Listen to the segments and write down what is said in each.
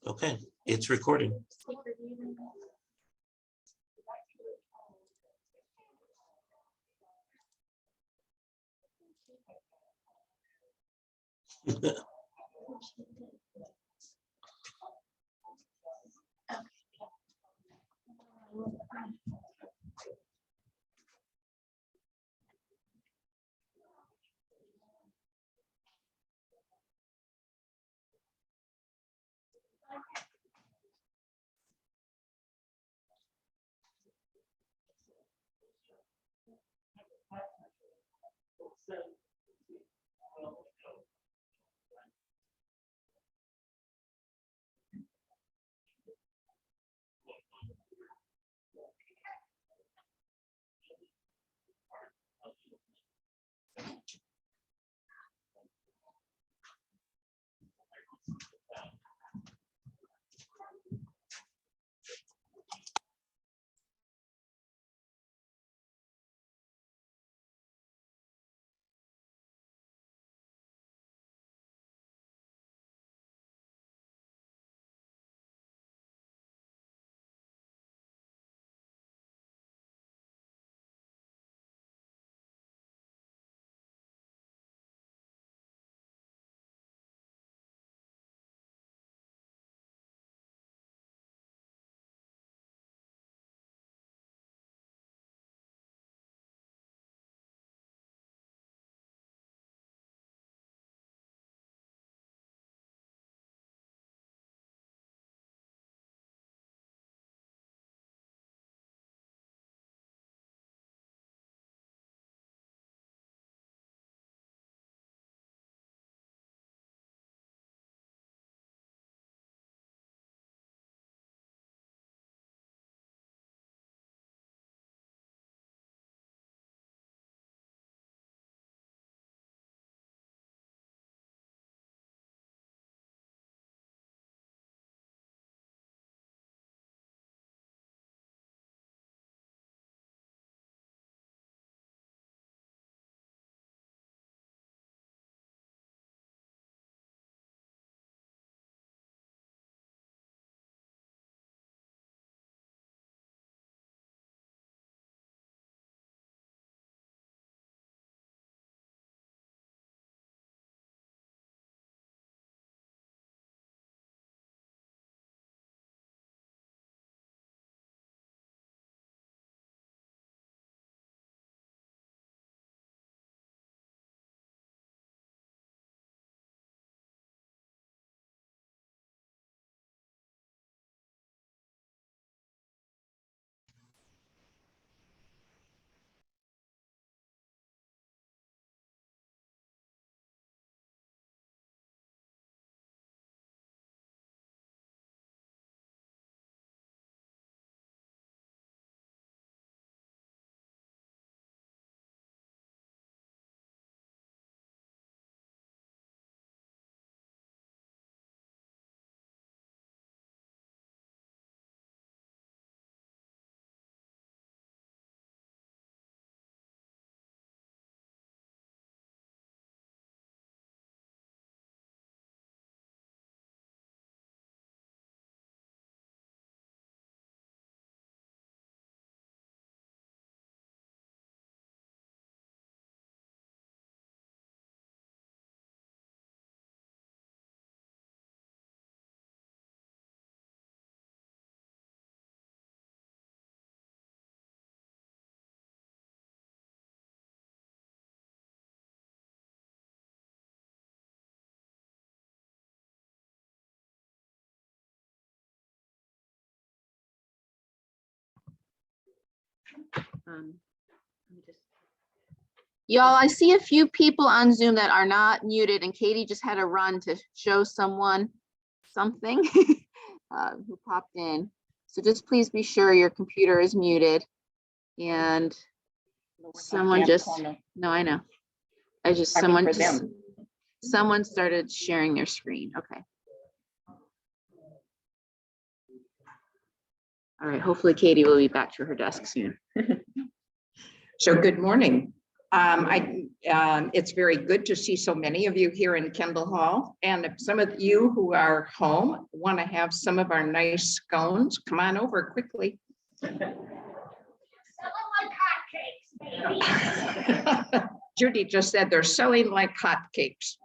Okay, it's recording. Y'all, I see a few people on Zoom that are not muted, and Katie just had a run to show someone something who popped in. So just please be sure your computer is muted. And someone just, no, I know. Someone started sharing their screen. Okay. All right, hopefully Katie will be back to her desk soon. So good morning. It's very good to see so many of you here in Kendall Hall. And if some of you who are home want to have some of our nice scones, come on over quickly. Judy just said they're selling like hotcakes.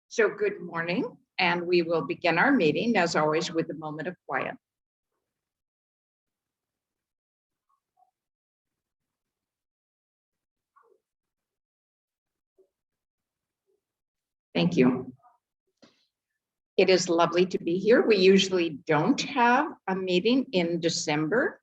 So good morning, and we will begin our meeting as always with a moment of quiet. Thank you. It is lovely to be here. We usually don't have a meeting in December,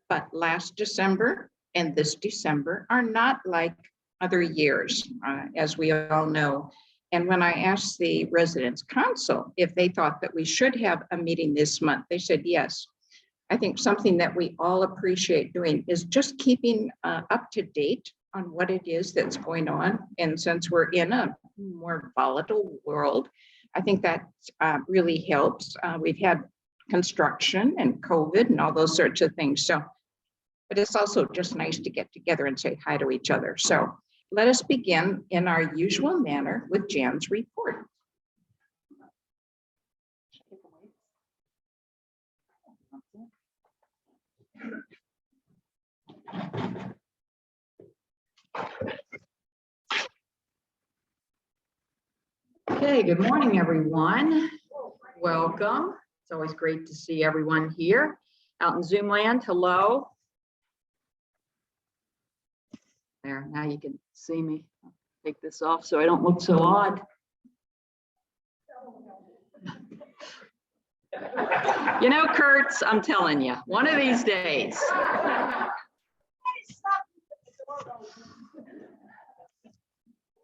but last December and this December are not like other years, as we all know. And when I asked the residents council if they thought that we should have a meeting this month, they said yes. I think something that we all appreciate doing is just keeping up to date on what it is that's going on. And since we're in a more volatile world, I think that really helps. We've had construction and COVID and all those sorts of things. So, but it's also just nice to get together and say hi to each other. So let us begin in our usual manner with Jan's report. Okay, good morning, everyone. Welcome. It's always great to see everyone here out in Zoom land. Hello. There, now you can see me. I'll take this off so I don't look so odd. You know, Kurtz, I'm telling you, one of these days.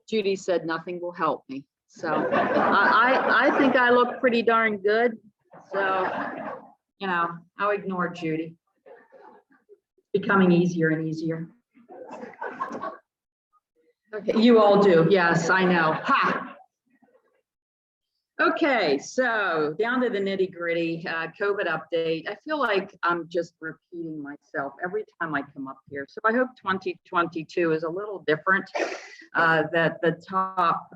Judy said nothing will help me. So I think I look pretty darn good. So, you know, I'll ignore Judy. It's becoming easier and easier. Okay, you all do. Yes, I know. Ha! Okay, so down to the nitty gritty, COVID update. I feel like I'm just repeating myself every time I come up here. So I hope 2022 is a little different. That the top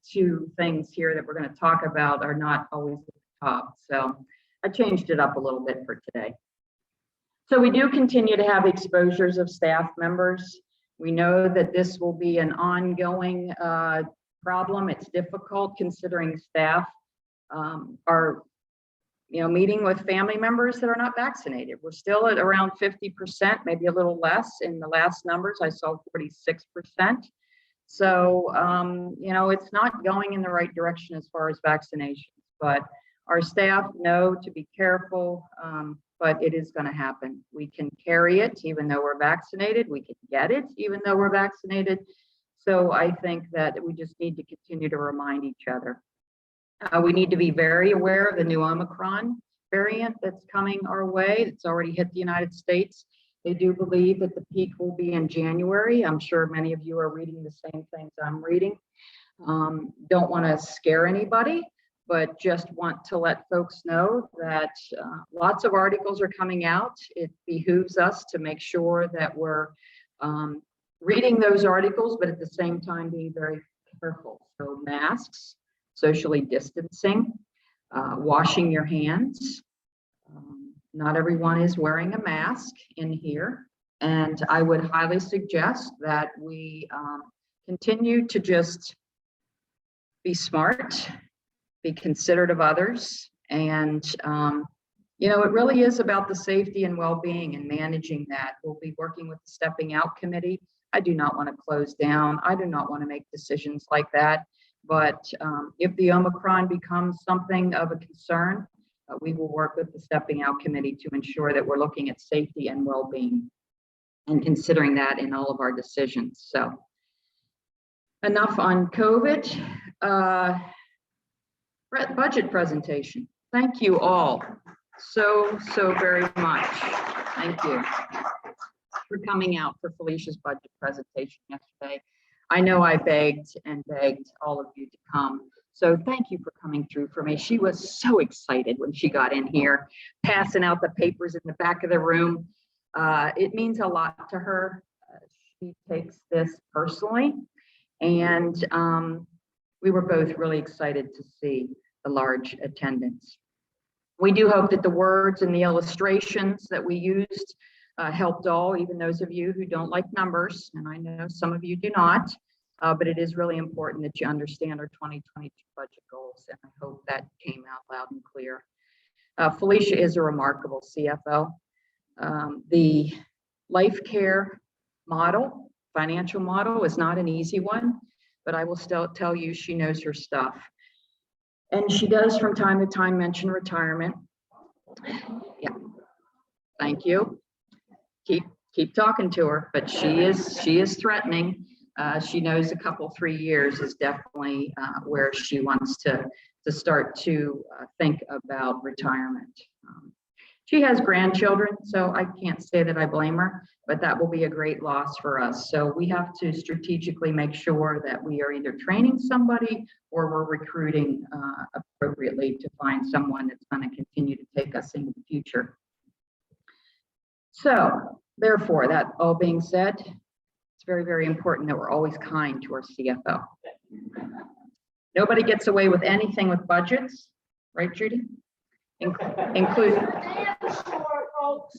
two things here that we're going to talk about are not always at the top. So I changed it up a little bit for today. So we do continue to have exposures of staff members. We know that this will be an ongoing problem. It's difficult considering staff are, you know, meeting with family members that are not vaccinated. We're still at around 50%, maybe a little less. In the last numbers, I saw 46%. So, you know, it's not going in the right direction as far as vaccinations, but our staff know to be careful, but it is going to happen. We can carry it even though we're vaccinated. We can get it even though we're vaccinated. So I think that we just need to continue to remind each other. We need to be very aware of the new Omicron variant that's coming our way. It's already hit the United States. They do believe that the peak will be in January. I'm sure many of you are reading the same things I'm reading. Don't want to scare anybody, but just want to let folks know that lots of articles are coming out. It behooves us to make sure that we're reading those articles, but at the same time being very careful. So masks, socially distancing, washing your hands. Not everyone is wearing a mask in here. And I would highly suggest that we continue to just be smart, be considerate of others. And, you know, it really is about the safety and well-being and managing that. We'll be working with the Stepping Out Committee. I do not want to close down. I do not want to make decisions like that. But if the Omicron becomes something of a concern, we will work with the Stepping Out Committee to ensure that we're looking at safety and well-being and considering that in all of our decisions. So enough on COVID. Budget presentation. Thank you all so very much. Thank you for coming out for Felicia's budget presentation yesterday. I know I begged and begged all of you to come. So thank you for coming through for me. She was so excited when she got in here, passing out the papers in the back of the room. It means a lot to her. She takes this personally. And we were both really excited to see the large attendance. We do hope that the words and the illustrations that we used helped all, even those of you who don't like numbers, and I know some of you do not, but it is really important that you understand our 2022 budget goals, and I hope that came out loud and clear. Felicia is a remarkable CFO. The life care model, financial model, is not an easy one, but I will still tell you she knows her stuff. And she does from time to time mention retirement. Yeah, thank you. Keep talking to her, but she is threatening. She knows a couple, 3 years is definitely where she wants to start to think about retirement. She has grandchildren, so I can't say that I blame her, but that will be a great loss for us. So we have to strategically make sure that we are either training somebody or we're recruiting appropriately to find someone that's going to continue to take us into the future. So therefore, that all being said, it's very, very important that we're always kind to our CFO. Nobody gets away with anything with budgets, right, Judy?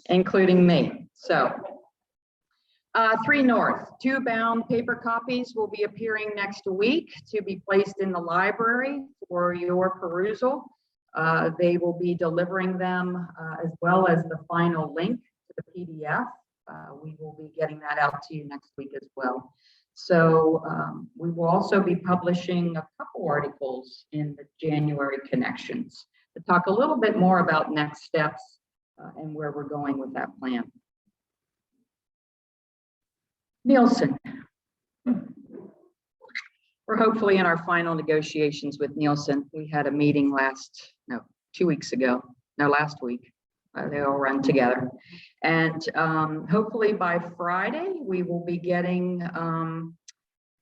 Including me. So 3 North, 2 bound paper copies will be appearing next week to be placed in the library for your perusal. They will be delivering them as well as the final link to the PDF. We will be getting that out to you next week as well. So we will also be publishing a couple articles in the January Connections to talk a little bit more about next steps and where we're going with that plan. Nielsen. We're hopefully in our final negotiations with Nielsen. We had a meeting last week. They all run together. And hopefully by Friday, we will be getting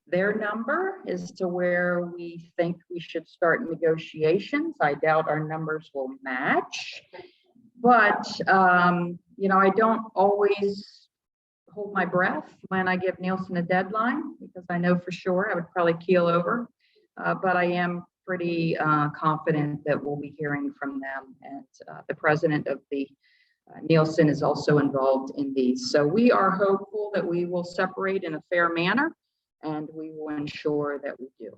their number as to where we think we should start negotiations. I doubt our numbers will match, but you know, I don't always hold my breath when I give Nielsen a deadline, because I know for sure I would probably keel over, but I am pretty confident that we'll be hearing from them. And the president of the Nielsen is also involved in these. So we are hopeful that we will separate in a fair manner, and we will ensure that we do.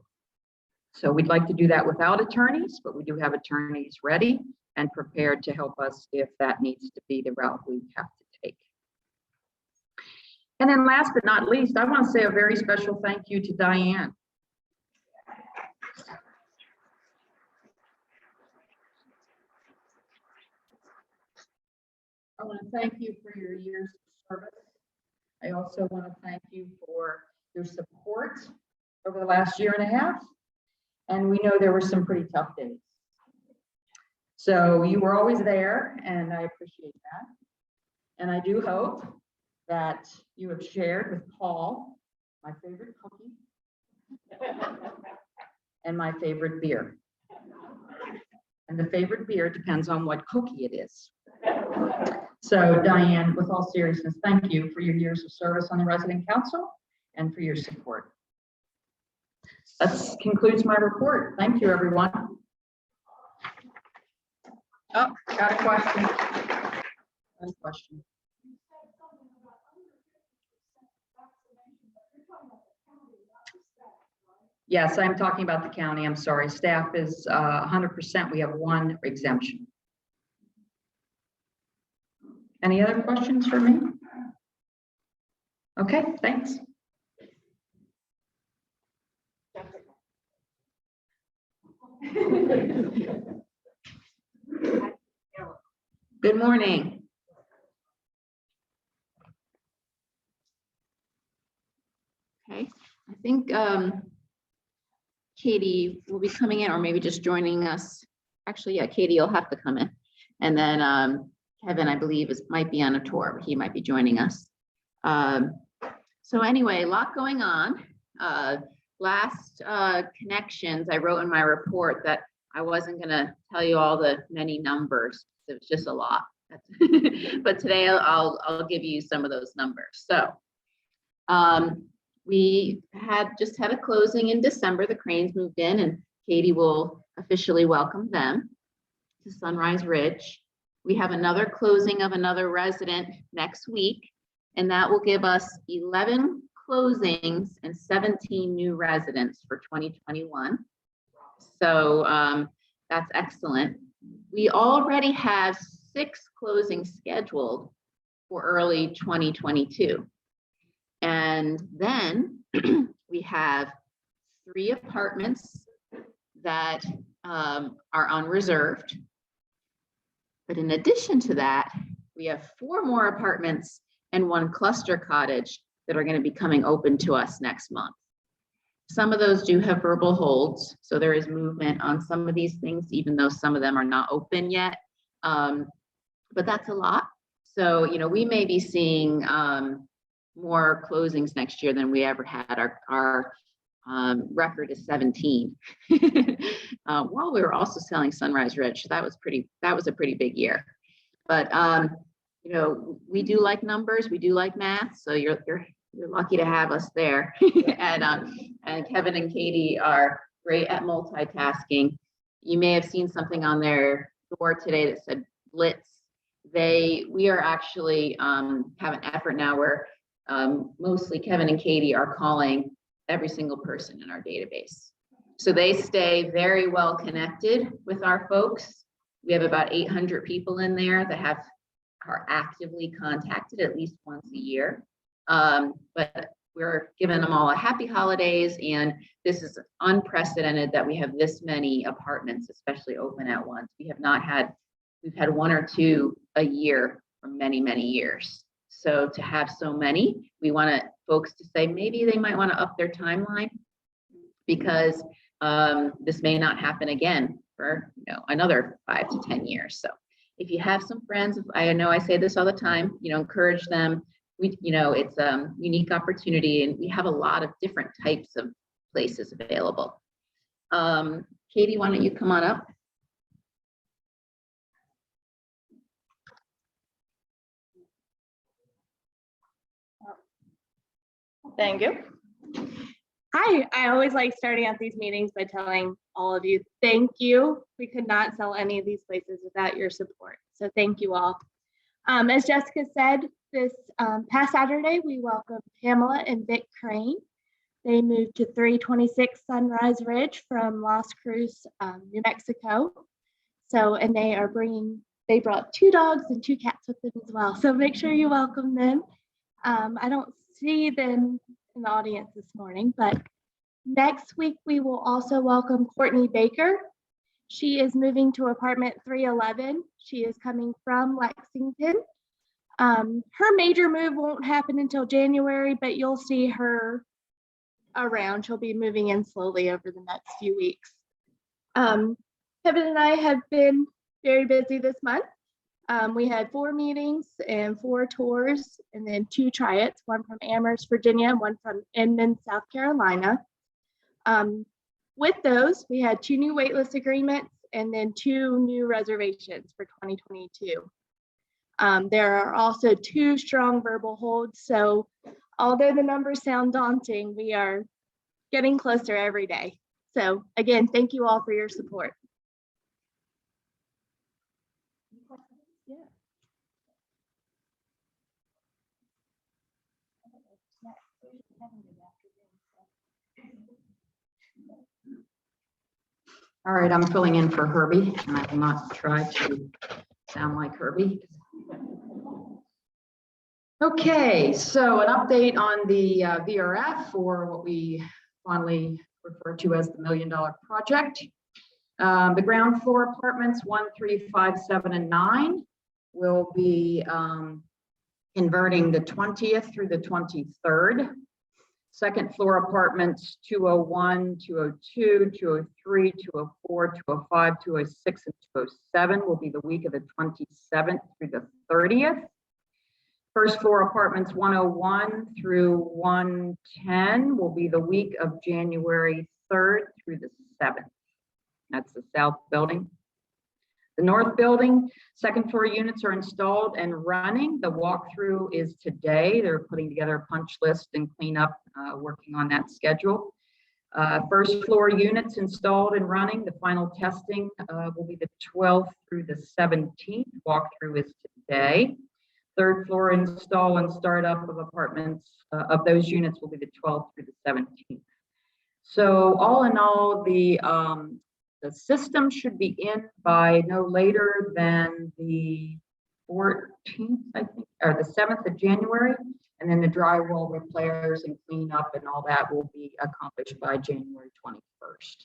So we'd like to do that without attorneys, but we do have attorneys ready and prepared to help us if that needs to be the route we have to take. And then last but not least, I want to say a very special thank you to Diane. I want to thank you for your years of service. I also want to thank you for your support over the last 1.5 years. And we know there were some pretty tough days. So you were always there, and I appreciate that. And I do hope that you have shared with Paul my favorite cookie and my favorite beer. And the favorite beer depends on what cookie it is. So Diane, with all seriousness, thank you for your years of service on the Resident Council and for your support. That concludes my report. Thank you, everyone. Oh, got a question. Got a question. Yes, I'm talking about the county. I'm sorry. Staff is 100%. We have 1 exemption. Any other questions for me? Okay, thanks. Good morning. Okay, I think Katie will be coming in, or maybe just joining us. Actually, yeah, Katie, you'll have to come in. And then Kevin, I believe, might be on a tour, but he might be joining us. So anyway, a lot going on. Last connections, I wrote in my report that I wasn't going to tell you all the many numbers. It was just a lot. But today I'll give you some of those numbers. So We just had a closing in December. The Cranes moved in, and Katie will officially welcome them to Sunrise Ridge. We have another closing of another resident next week, and that will give us 11 closings and 17 new residents for 2021. So that's excellent. We already have 6 closings scheduled for early 2022. And then we have 3 apartments that are unreserved. But in addition to that, we have 4 more apartments and 1 cluster cottage that are going to be coming open to us next month. Some of those do have verbal holds, so there is movement on some of these things, even though some of them are not open yet. But that's a lot. So, you know, we may be seeing more closings next year than we ever had. Our record is 17. While we were also selling Sunrise Ridge, that was a pretty big year. But you know, we do like numbers, we do like math, so you're lucky to have us there. And Kevin and Katie are great at multitasking. You may have seen something on their door today that said Blitz. We are actually have an effort now where mostly Kevin and Katie are calling every single person in our database. So they stay very well connected with our folks. We have about 800 people in there that are actively contacted at least once a year. But we're giving them all a happy holidays, and this is unprecedented that we have this many apartments, especially open at once. We've had 1 or 2 a year for many, many years. So to have so many, we want folks to say maybe they might want to up their timeline, because this may not happen again for another 5 to 10 years. So if you have some friends, I know I say this all the time, encourage them. It's a unique opportunity, and we have a lot of different types of places available. Katie, why don't you come on up? Thank you. Hi, I always like starting out these meetings by telling all of you, thank you. We could not sell any of these places without your support. So thank you all. As Jessica said, this past Saturday, we welcomed Pamela and Vic Crane. They moved to 326 Sunrise Ridge from Las Cruz, New Mexico. So, and they brought 2 dogs and 2 cats with them as well. So make sure you welcome them. I don't see them in the audience this morning, but next week we will also welcome Courtney Baker. She is moving to apartment 311. She is coming from Lexington. Her major move won't happen until January, but you'll see her around. She'll be moving in slowly over the next few weeks. Kevin and I have been very busy this month. We had 4 meetings and 4 tours, and then 2 try-its, one from Amherst, Virginia, and one from Inman, South Carolina. With those, we had 2 new waitlist agreements and then 2 new reservations for 2022. There are also 2 strong verbal holds. So although the numbers sound daunting, we are getting closer every day. So again, thank you all for your support. Yeah. All right, I'm filling in for Herbie, and I will not try to sound like Herbie. Okay, so an update on the VRF, or what we fondly refer to as the $1 million project. The ground floor apartments 1, 3, 5, 7, and 9 will be converting the 20th through the 23rd. Second floor apartments 201, 202, 203, 204, 205, 206, and 207 will be the week of the 27th through the 30th. First floor apartments 101 through 110 will be the week of January 3rd through the 7th. That's the south building. The north building, second floor units are installed and running. The walkthrough is today. They're putting together a punch list and cleanup, working on that schedule. First floor units installed and running. The final testing will be the 12th through the 17th. Walkthrough is today. Third floor install and startup of apartments of those units will be the 12th through the 17th. So all in all, the system should be in by no later than the 14th, I think, or the 7th of January. And then the drywall repairs and cleanup and all that will be accomplished by January 21st.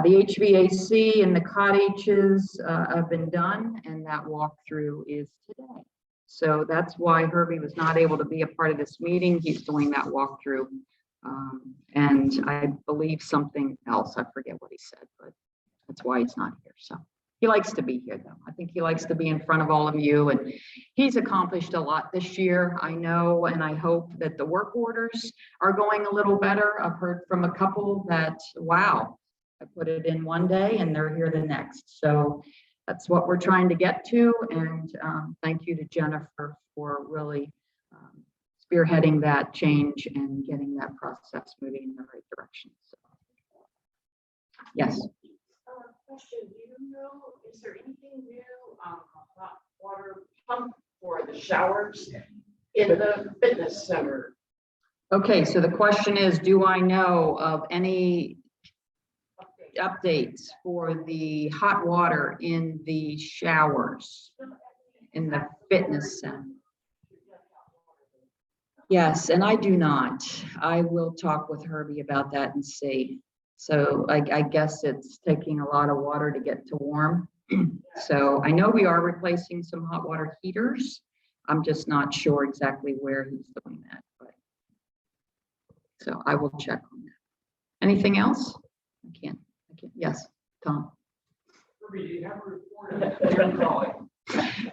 The HVAC and the cottages have been done, and that walkthrough is today. So that's why Herbie was not able to be a part of this meeting. He's doing that walkthrough. And I believe something else, I forget what he said, but that's why he's not here. So he likes to be here though. I think he likes to be in front of all of you, and he's accomplished a lot this year. I know, and I hope that the work orders are going a little better. I've heard from a couple that, wow, I put it in one day and they're here the next. So that's what we're trying to get to. And thank you to Jennifer for really spearheading that change and getting that process moving in the right direction. So, yes. Question, do you know, is there anything new on the hot water pump for the showers in the fitness center? Okay, so the question is, do I know of any updates for the hot water in the showers in the fitness center? Yes, and I do not. I will talk with Herbie about that and see. So I guess it's taking a lot of water to get to warm. So I know we are replacing some hot water heaters. I'm just not sure exactly where he's doing that, but so I will check on that. Anything else? I can't. Yes, Tom. Herbie, do you have a report on the deer calling?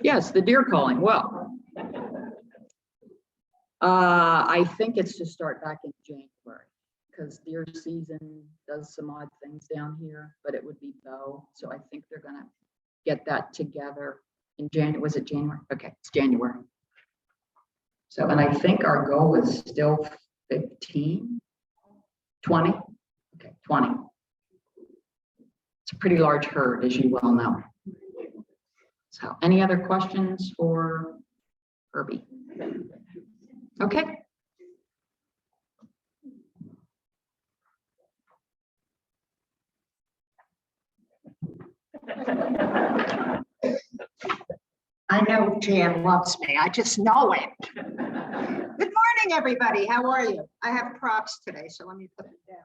Yes, the deer calling. Well, I think it's to start back in January, because deer season does some odd things down here, but it would be bow. So I think they're gonna get that together in January. Was it January? Okay, it's January. So, and I think our goal is still 15, 20. Okay, 20. It's a pretty large herd, as you well know. So any other questions for Herbie? Okay. I know Jan loves me. I just know it. Good morning, everybody. How are you? I have props today, so let me put it down.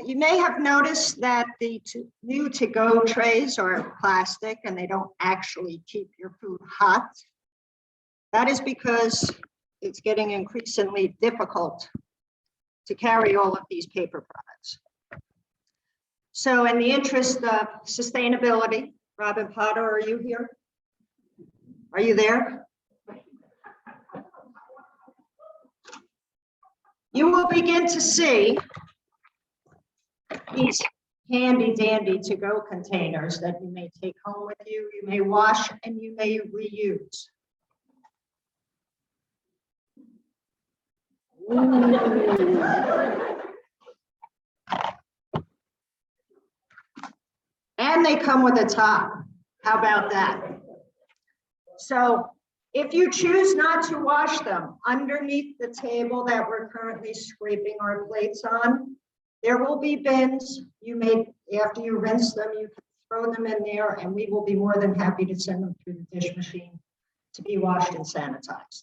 You may have noticed that the new to-go trays are plastic and they don't actually keep your food hot. That is because it's getting increasingly difficult to carry all of these paper products. So in the interest of sustainability, Robin Potter, are you here? Are you there? You will begin to see these handy dandy to-go containers that you may take home with you, you may wash, and you may reuse. And they come with a top. How about that? So if you choose not to wash them, underneath the table that we're currently scraping our plates on, there will be bins. You may, after you rinse them, you can throw them in there, and we will be more than happy to send them through the dish machine to be washed and sanitized.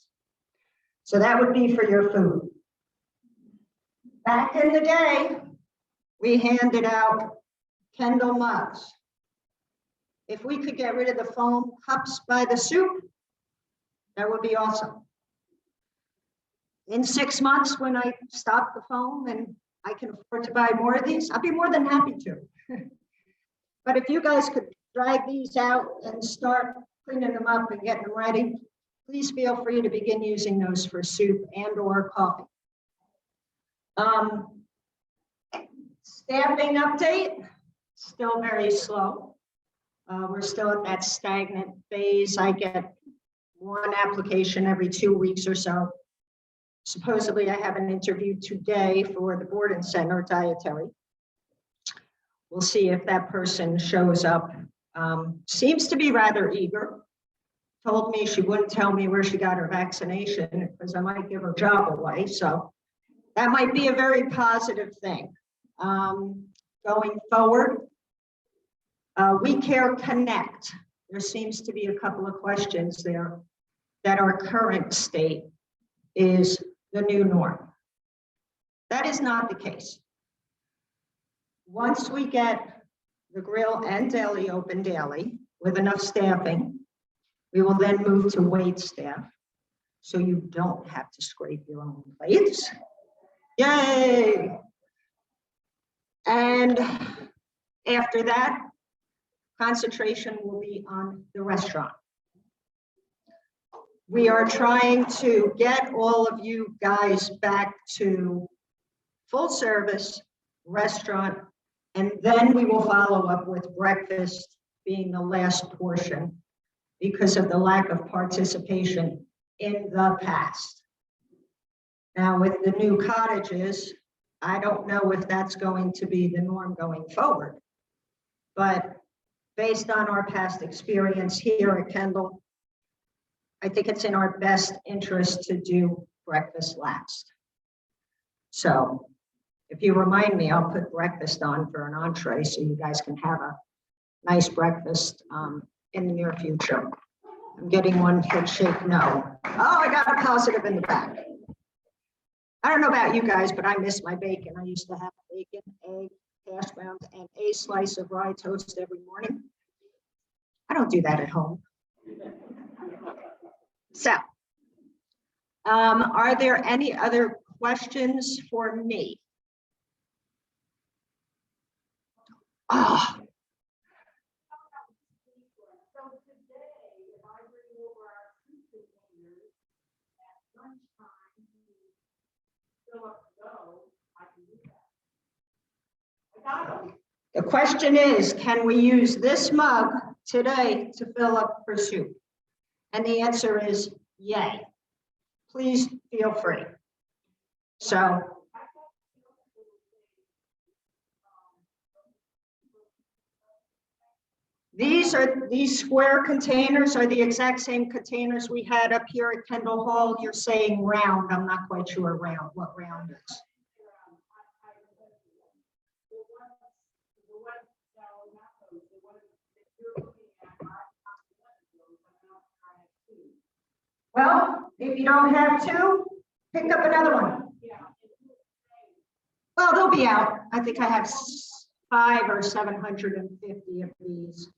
So that would be for your food. Back in the day, we handed out Kendall mugs. If we could get rid of the foam cups by the soup, that would be awesome. In 6 months, when I stop the foam and I can afford to buy more of these, I'll be more than happy to. But if you guys could drag these out and start cleaning them up and getting them ready, please feel free to begin using those for soup and or coffee. Staffing update, still very slow. We're still at that stagnant phase. I get one application every 2 weeks or so. Supposedly I have an interview today for the board and center dietary. We'll see if that person shows up. Seems to be rather eager. Told me she wouldn't tell me where she got her vaccination because I might give her job away. So that might be a very positive thing. Going forward, We Care Connect. There seems to be a couple of questions there that our current state is the new norm. That is not the case. Once we get the grill and deli open daily with enough staffing, we will then move to wait staff. So you don't have to scrape your own plates. Yay! And after that, concentration will be on the restaurant. We are trying to get all of you guys back to full service restaurant, and then we will follow up with breakfast being the last portion because of the lack of participation in the past. Now with the new cottages, I don't know if that's going to be the norm going forward, but based on our past experience here at Kendall, I think it's in our best interest to do breakfast last. So if you remind me, I'll put breakfast on for an entree so you guys can have a nice breakfast in the near future. I'm getting one head shake no. Oh, I got a positive in the back. I don't know about you guys, but I miss my bacon. I used to have bacon, egg, hash browns, and a slice of rye toast every morning. I don't do that at home. So, are there any other questions for me? Oh. So today, if I bring over our food containers at lunchtime to fill up the dough, I can do that. I got them. The question is, can we use this mug today to fill up for soup? And the answer is yay. Please feel free. So these square containers are the exact same containers we had up here at Kendall Hall. You're saying round. I'm not quite sure round, what round is. Well, if you don't have two, pick up another one. Well, they'll be out. I think I have 500 or 750 of these.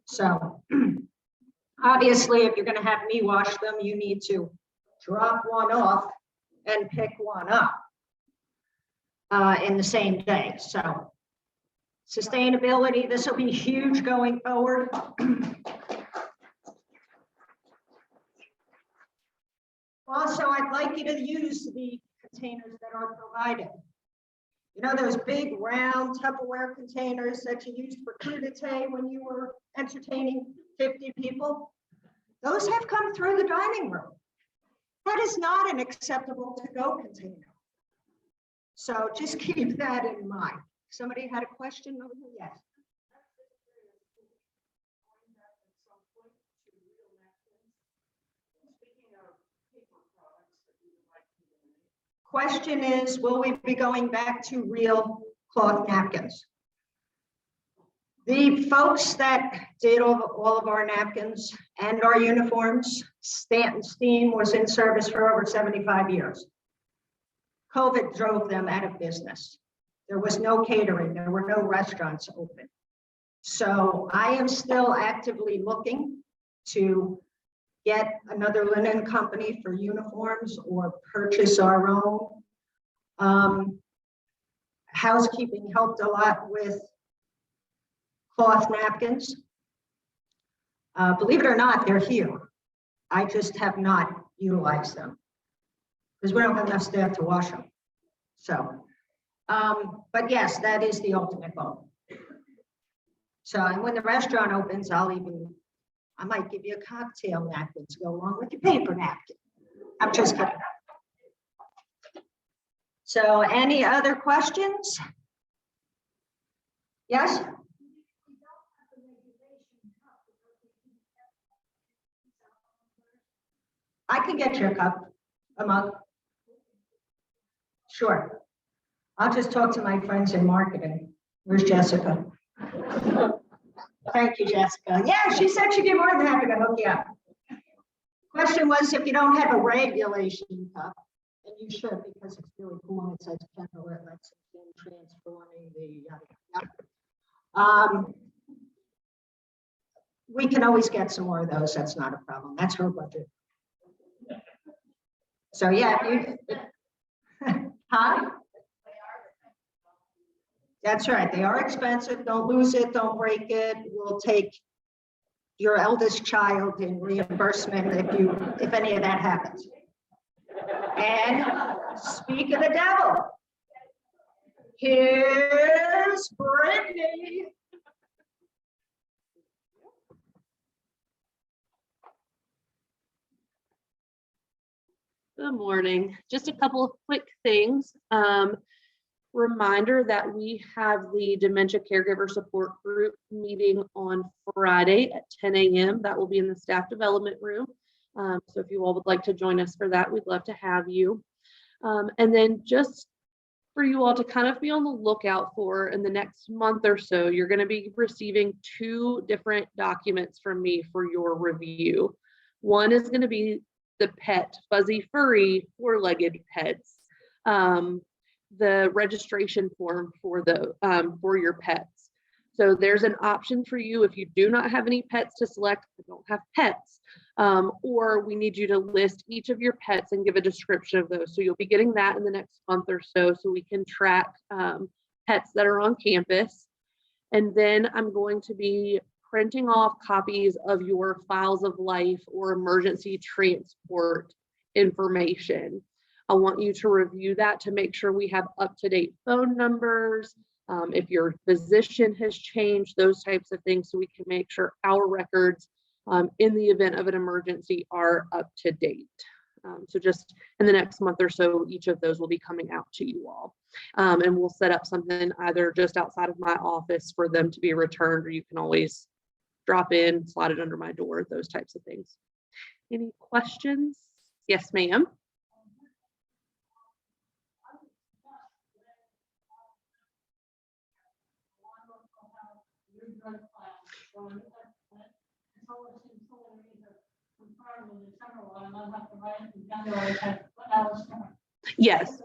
So obviously, if you're going to have me wash them, you need to drop one off and pick one up in the same day. So sustainability, this will be huge going forward. Also, I'd like you to use the containers that are provided. You know, those big round Tupperware containers that you used for crudité when you were entertaining 50 people? Those have come through the dining room. That is not an acceptable to-go container. So just keep that in mind. Somebody had a question over here? Yes. Question is, will we be going back to real cloth napkins? The folks that did all of our napkins and our uniforms, Stanton Steam was in service for over 75 years. COVID drove them out of business. There was no catering, there were no restaurants open. So I am still actively looking to get another linen company for uniforms or purchase our own. Housekeeping helped a lot with cloth napkins. Believe it or not, they're here. I just have not utilized them because we don't have enough staff to wash them. So But yes, that is the ultimate goal. So, and when the restaurant opens, I might give you a cocktail napkin to go along with your paper napkin. I'm just kidding. So any other questions? Yes? I can get you a cup, a mug. Sure. I'll just talk to my friends in marketing. Where's Jessica? Thank you, Jessica. Yeah, she said she'd be more than happy to hook you up. Question was, if you don't have a regulation cup, and you should, because it's really cool, it says Kendall, it lets it in transforming the, we can always get some more of those. That's not a problem. That's her budget. So yeah, huh? That's right. They are expensive. Don't lose it. Don't break it. We'll take your eldest child in reimbursement if any of that happens. And speak of the devil, here's Brittany. Good morning. Just a couple of quick things. Reminder that we have the Dementia Caregiver Support Group meeting on Friday at 10 a.m. That will be in the staff development room. So if you all would like to join us for that, we'd love to have you. And then just for you all to kind of be on the lookout for in the next month or so, you're going to be receiving 2 different documents from me for your review. One is going to be the pet, fuzzy, furry, 4-legged pets. The registration form for your pets. So there's an option for you if you do not have any pets to select, don't have pets, or we need you to list each of your pets and give a description of those. So you'll be getting that in the next month or so we can track pets that are on campus. And then I'm going to be printing off copies of your files of life or emergency transport information. I want you to review that to make sure we have up-to-date phone numbers, if your physician has changed, those types of things, so we can make sure our records in the event of an emergency are up to date. So just in the next month or so, each of those will be coming out to you all. And we'll set up something either just outside of my office for them to be returned, or you can always drop in, slide it under my door, those types of things. Any questions? Yes, ma'am. Yes.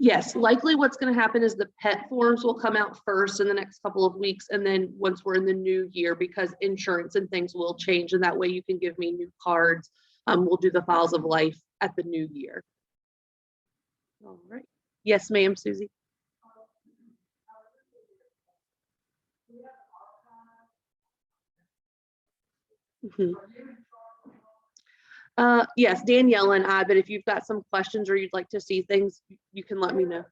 Yes, likely what's going to happen is the pet forms will come out first in the next couple of weeks, and then once we're in the new year, because insurance and things will change, and that way you can give me new cards. We'll do the files of life at the new year. All right. Yes, ma'am, Susie. Mm-hmm. Yes, Danielle and I, but if you've got some questions or you'd like to see things, you can let me know.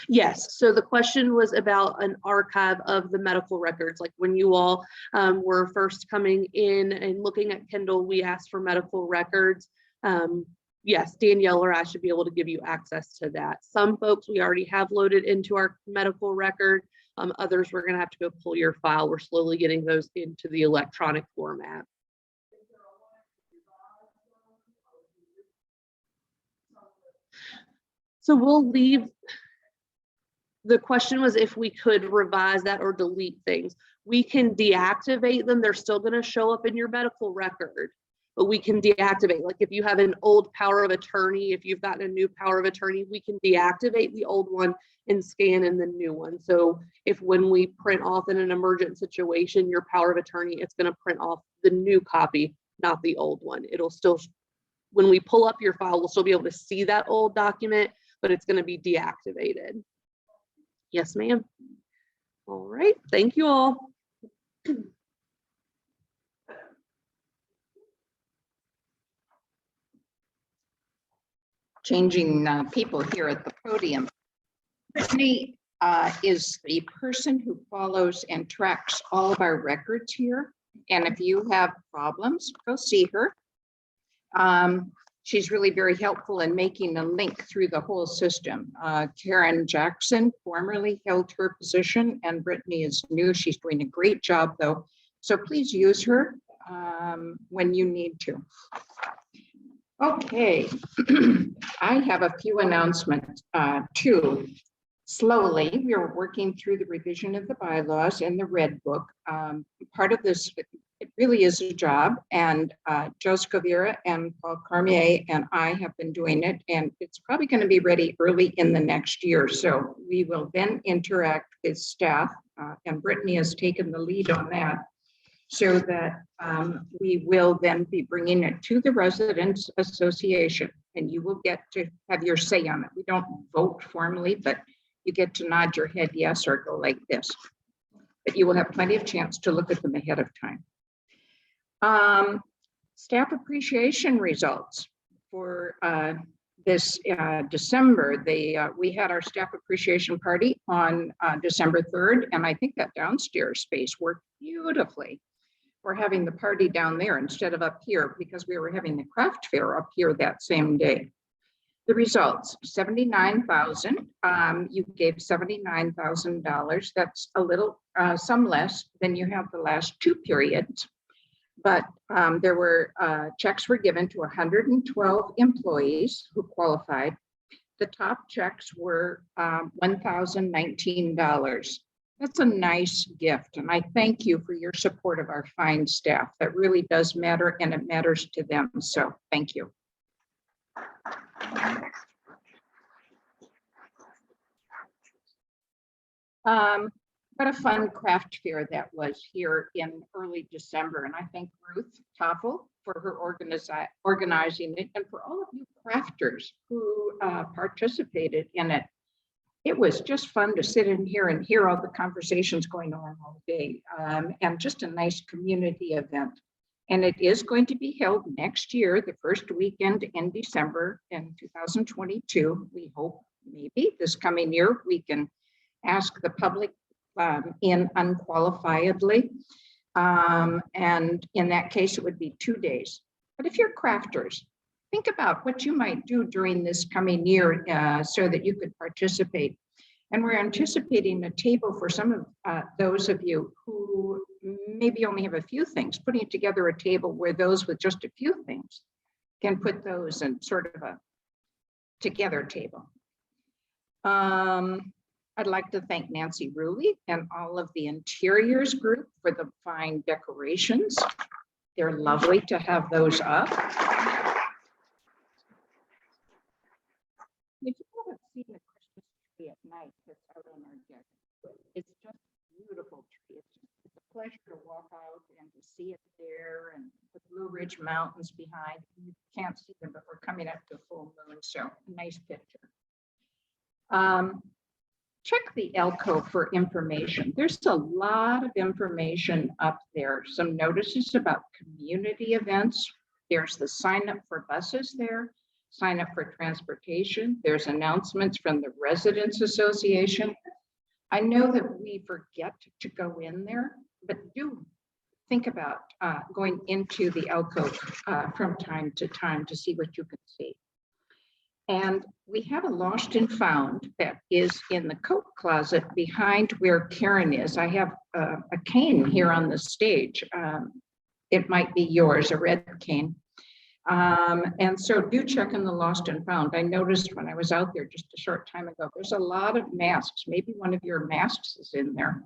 Yes, so the question was about an archive of the medical records. Like when you all were first coming in and looking at Kendall, we asked for medical records. Yes, Danielle or I should be able to give you access to that. Some folks we already have loaded into our medical record. Others we're going to have to go pull your file. We're slowly getting those into the electronic format. So we'll leave. The question was if we could revise that or delete things. We can deactivate them. They're still going to show up in your medical record, but we can deactivate. Like if you have an old power of attorney, if you've gotten a new power of attorney, we can deactivate the old one and scan in the new one. So if when we print off in an emergent situation, your power of attorney, it's going to print off the new copy, not the old one. It'll still, when we pull up your file, we'll still be able to see that old document, but it's going to be deactivated. Yes, ma'am. All right. Thank you all. changing people here at the podium. Brittany is the person who follows and tracks all of our records here. And if you have problems, go see her. She's really very helpful in making a link through the whole system. Karen Jackson formerly held her position, and Brittany is new. She's doing a great job though. So please use her when you need to. Okay, I have a few announcements too. Slowly, we are working through the revision of the bylaws in the Red Book. Part of this, it really is a job, and Joe Scovira and Paul Cormier and I have been doing it, and it's probably going to be ready early in the next year. So we will then interact with staff, and Brittany has taken the lead on that, so that we will then be bringing it to the Residents Association, and you will get to have your say on it. We don't vote formally, but you get to nod your head yes or go like this. But you will have plenty of chance to look at them ahead of time. Staff appreciation results for this December. We had our staff appreciation party on December 3rd, and I think that downstairs space worked beautifully. We're having the party down there instead of up here because we were having the craft fair up here that same day. The results, 79,000. You gave $79,000. That's a little, some less than you have the last two periods. But there were checks were given to 112 employees who qualified. The top checks were $1,019. That's a nice gift, and I thank you for your support of our fine staff. That really does matter, and it matters to them, so thank you. What a fun craft fair that was here in early December, and I thank Ruth Toffel for her organizing it, and for all of you crafters who participated in it. It was just fun to sit in here and hear all the conversations going on all day, and just a nice community event. And it is going to be held next year, the first weekend in December in 2022. We hope maybe this coming year we can ask the public in unqualifiedly. And in that case, it would be 2 days. But if you're crafters, think about what you might do during this coming year so that you could participate. And we're anticipating a table for some of those of you who maybe only have a few things, putting together a table where those with just a few things can put those in sort of a together table. I'd like to thank Nancy Ruley and all of the interiors group for the fine decorations. They're lovely to have those up. If you haven't seen the Christmas tree at night that's out on our deck, it's just a beautiful tree. It's a pleasure to walk out and to see it there, and the Blue Ridge Mountains behind. You can't see them, but we're coming up to full moon, so a nice picture. Check the Elko for information. There's a lot of information up there. Some notices about community events. There's the sign up for buses there. Sign up for transportation. There's announcements from the Residents Association. I know that we forget to go in there, but do think about going into the Elko from time to time to see what you can see. And we have a lost and found that is in the coat closet behind where Karen is. I have a cane here on the stage. It might be yours, a red cane. And so do check in the lost and found. I noticed when I was out there just a short time ago, there's a lot of masks. Maybe one of your masks is in there.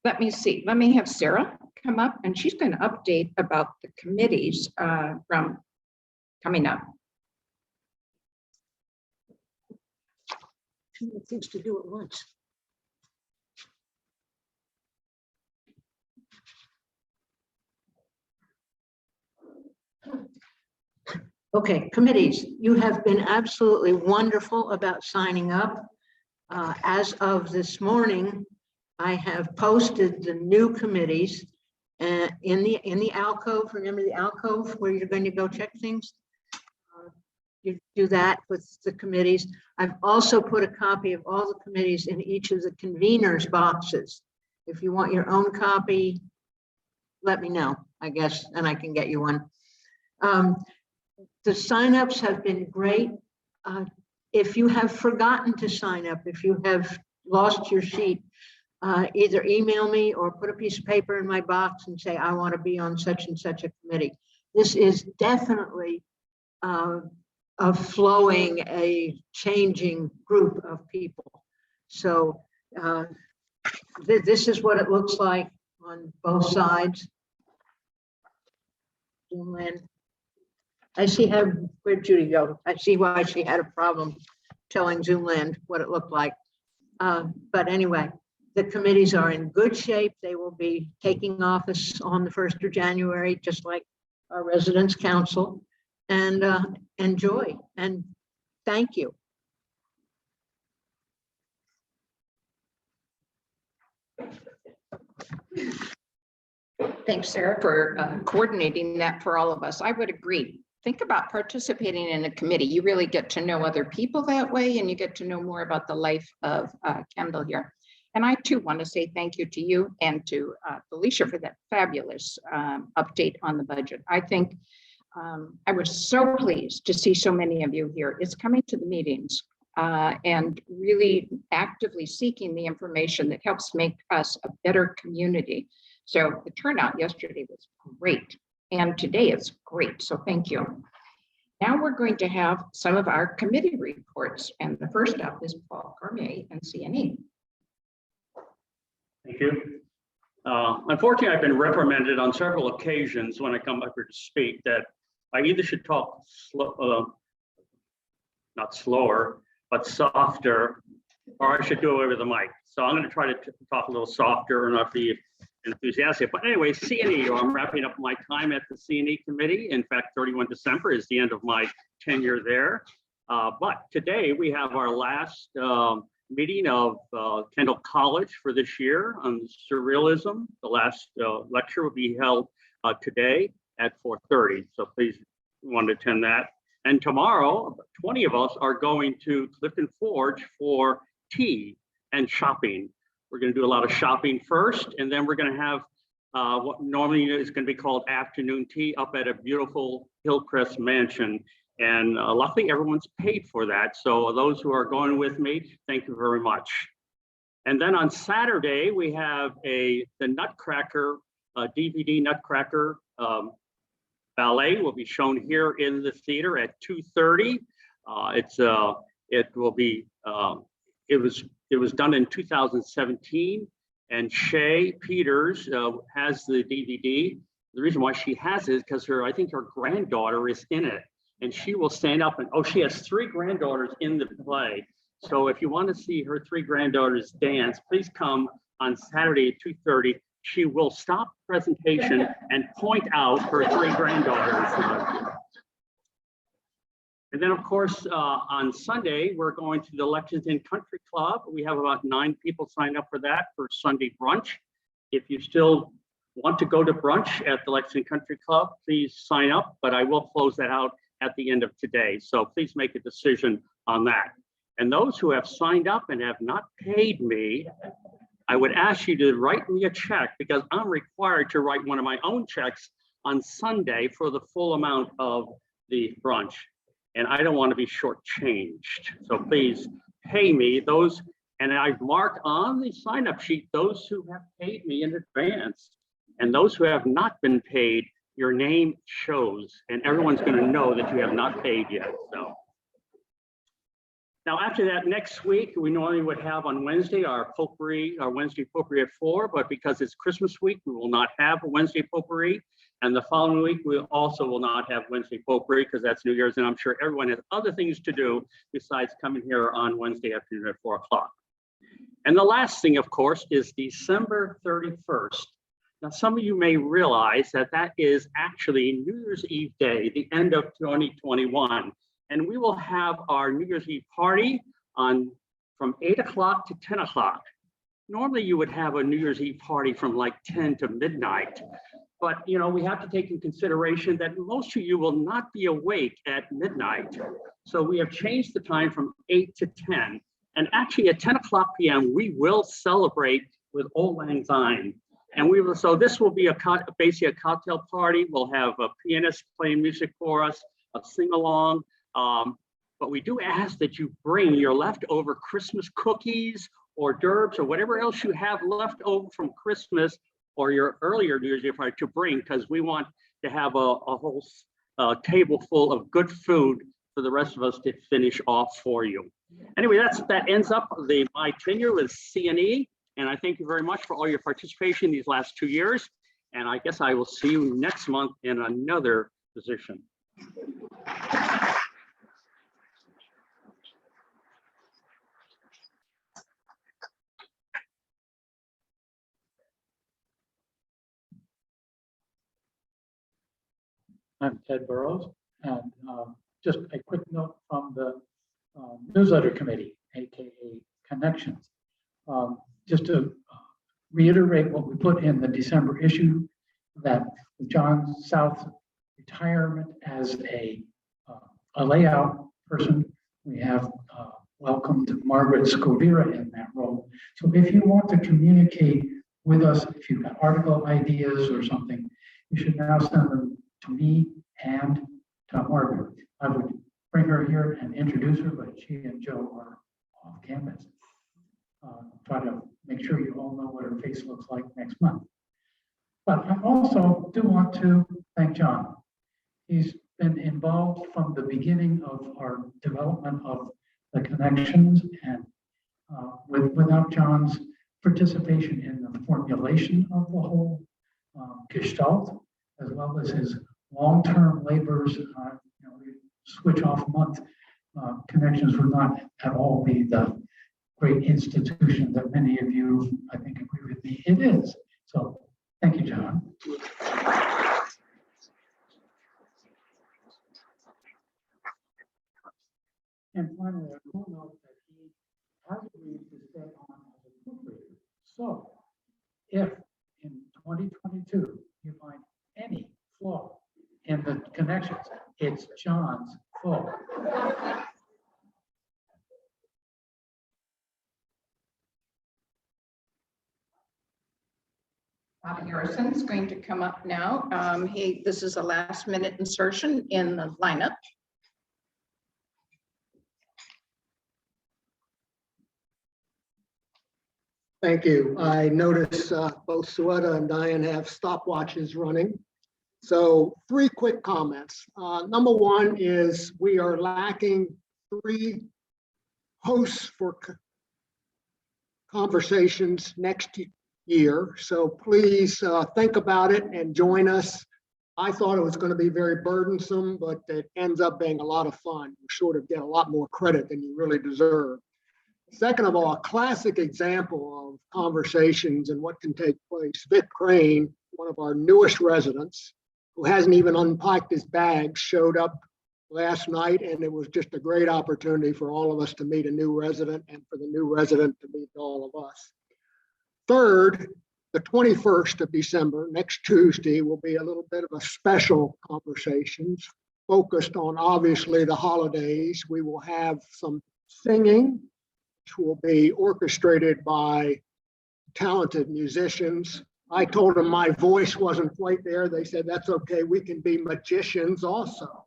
Let me see. Let me have Sarah come up, and she's going to update about the committees from coming up. Too many things to do at once. Okay, committees, you have been absolutely wonderful about signing up. As of this morning, I have posted the new committees, in the alcove. Remember the alcove where you're going to go check things? You do that with the committees. I've also put a copy of all the committees in each of the conveners boxes. If you want your own copy, let me know, I guess, and I can get you one. The signups have been great. If you have forgotten to sign up, if you have lost your sheet, either email me or put a piece of paper in my box and say, I want to be on such and such a committee. This is definitely a flowing, a changing group of people. So this is what it looks like on both sides. Zoomland. I see how, where'd Judy go? I see why she had a problem telling Zoomland what it looked like. But anyway, the committees are in good shape. They will be taking office on the 1st of January, just like our residents council. And enjoy and thank you. Thanks, Sarah, for coordinating that for all of us. I would agree. Think about participating in a committee. You really get to know other people that way, and you get to know more about the life of Kendall here. And I too want to say thank you to you and to Felicia for that fabulous update on the budget. I think I was so pleased to see so many of you here. It's coming to the meetings and really actively seeking the information that helps make us a better community. So the turnout yesterday was great, and today it's great, so thank you. Now we're going to have some of our committee reports, and the first up is Paul Cormier and CNE. Thank you. Unfortunately, I've been reprimanded on several occasions when I come up here to speak that I either should talk not slower, but softer, or I should do away with the mic. So I'm going to try to talk a little softer and not be enthusiastic. But anyway, CNE, I'm wrapping up my time at the CNE committee. In fact, 31 December is the end of my tenure there. But today we have our last meeting of Kendall College for this year on surrealism. The last lecture will be held today at 4:30. So please want to attend that. And tomorrow, 20 of us are going to Clifton Forge for tea and shopping. We're going to do a lot of shopping first, and then we're going to have what normally is going to be called afternoon tea up at a beautiful Hillcrest mansion. And luckily, everyone's paid for that. So those who are going with me, thank you very much. And then on Saturday, we have the Nutcracker, DVD Nutcracker ballet will be shown here in the theater at 2:30. It was done in 2017, and Shay Peters has the DVD. The reason why she has it is because I think her granddaughter is in it, and she will stand up and, she has 3 granddaughters in the play. So if you want to see her 3 granddaughters dance, please come on Saturday at 2:30. She will stop presentation and point out her 3 granddaughters. And then, of course, on Sunday, we're going to the Lexington Country Club. We have about 9 people signed up for that for Sunday brunch. If you still want to go to brunch at the Lexington Country Club, please sign up, but I will close that out at the end of today. So please make a decision on that. And those who have signed up and have not paid me, I would ask you to write me a check, because I'm required to write one of my own checks on Sunday for the full amount of the brunch. And I don't want to be shortchanged. So please pay me those. And I've marked on the sign-up sheet those who have paid me in advance. And those who have not been paid, your name shows, and everyone's going to know that you have not paid yet. So now after that, next week, we normally would have on Wednesday our Wednesday potpourri at 4, but because it's Christmas week, we will not have a Wednesday potpourri. And the following week, we also will not have Wednesday potpourri because that's New Year's, and I'm sure everyone has other things to do besides coming here on Wednesday afternoon at 4 o'clock. And the last thing, of course, is December 31st. Now, some of you may realize that that is actually New Year's Eve day, the end of 2021. And we will have our New Year's Eve party from 8 o'clock to 10 o'clock. normally you would have a New Year's Eve party from like 10 to midnight. But, you know, we have to take in consideration that most of you will not be awake at midnight. So we have changed the time from 8 to 10. And actually at 10 o'clock p.m., we will celebrate with Old Lang Syne. And we will, so this will be basically a cocktail party. We'll have a pianist playing music for us, a sing-along. But we do ask that you bring your leftover Christmas cookies hors d'oeuvres or whatever else you have left over from Christmas or your earlier New Year's Eve party to bring, because we want to have a whole table full of good food for the rest of us to finish off for you. Anyway, that ends up my tenure with CNE, and I thank you very much for all your participation these last 2 years. And I guess I will see you next month in another position. I'm Ted Burrows, and just a quick note from the newsletter committee, aka Connections. Just to reiterate what we put in the December issue, that John South retirement as a layout person, we have welcomed Margaret Scovira in that role. So if you want to communicate with us, if you've got article ideas or something, you should now send them to me and to Margaret. I would bring her here and introduce her, but she and Joe are off campus. Try to make sure you all know what her face looks like next month. But I also do want to thank John. He's been involved from the beginning of our development of the connections, and without John's participation in the formulation of the whole gestalt, as well as his long-term labors, we switch off month, Connections would not at all be the great institution that many of you, I think, agree with me it is. So thank you, John. And finally, I will note that he has agreed to stay on as a proofreader. So if in 2022 you find any flaw in the connections, it's John's fault. Bob Harrison's going to come up now. This is a last minute insertion in the lineup. Thank you. I notice both Suetta and Diane have stopwatches running. So 3 quick comments. Number 1 is we are lacking 3 hosts for conversations next year. So please think about it and join us. I thought it was going to be very burdensome, but it ends up being a lot of fun. You sort of get a lot more credit than you really deserve. Second of all, a classic example of conversations and what can take place. Vic Crane, one of our newest residents, who hasn't even unpacked his bags, showed up last night, and it was just a great opportunity for all of us to meet a new resident and for the new resident to meet all of us. Third, the 21st of December, next Tuesday, will be a little bit of a special conversations focused on obviously the holidays. We will have some singing, which will be orchestrated by talented musicians. I told them my voice wasn't quite there. They said, that's okay, we can be magicians also.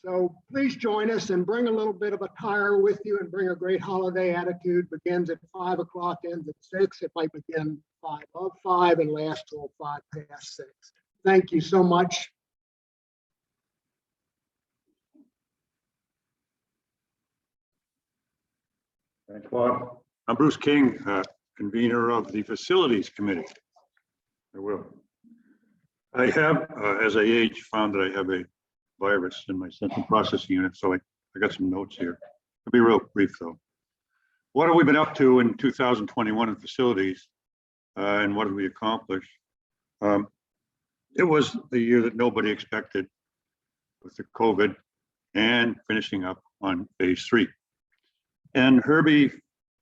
So please join us and bring a little bit of attire with you and bring a great holiday attitude. Begins at 5 o'clock, ends at 6. It might begin 5 of 5 and last till 5 past 6. Thank you so much. Thanks, Bob. I'm Bruce King, convener of the Facilities Committee. I have, as I age, found that I have a virus in my central processing unit, so I got some notes here. I'll be real brief, though. What have we been up to in 2021 in facilities, and what have we accomplished? It was the year that nobody expected with the COVID and finishing up on phase 3. And Herbie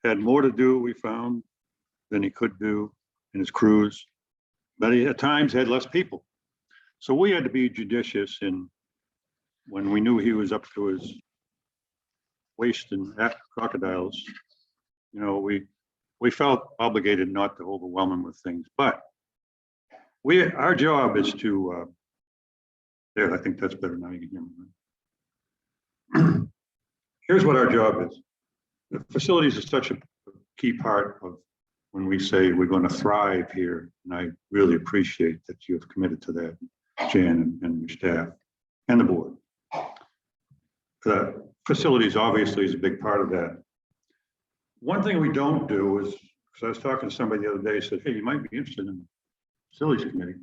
had more to do, we found, than he could do in his cruise, but he at times had less people. So we had to be judicious in when we knew he was up to his waist in crocodiles. You know, we felt obligated not to overwhelm him with things, but our job is to, there, I think that's better now, you can hear me. Here's what our job is. The facilities is such a key part of when we say we're going to thrive here, and I really appreciate that you have committed to that, Jan and your staff and the board. The facilities obviously is a big part of that. One thing we don't do is, because I was talking to somebody the other day, said, hey, you might be interested in the facilities committee.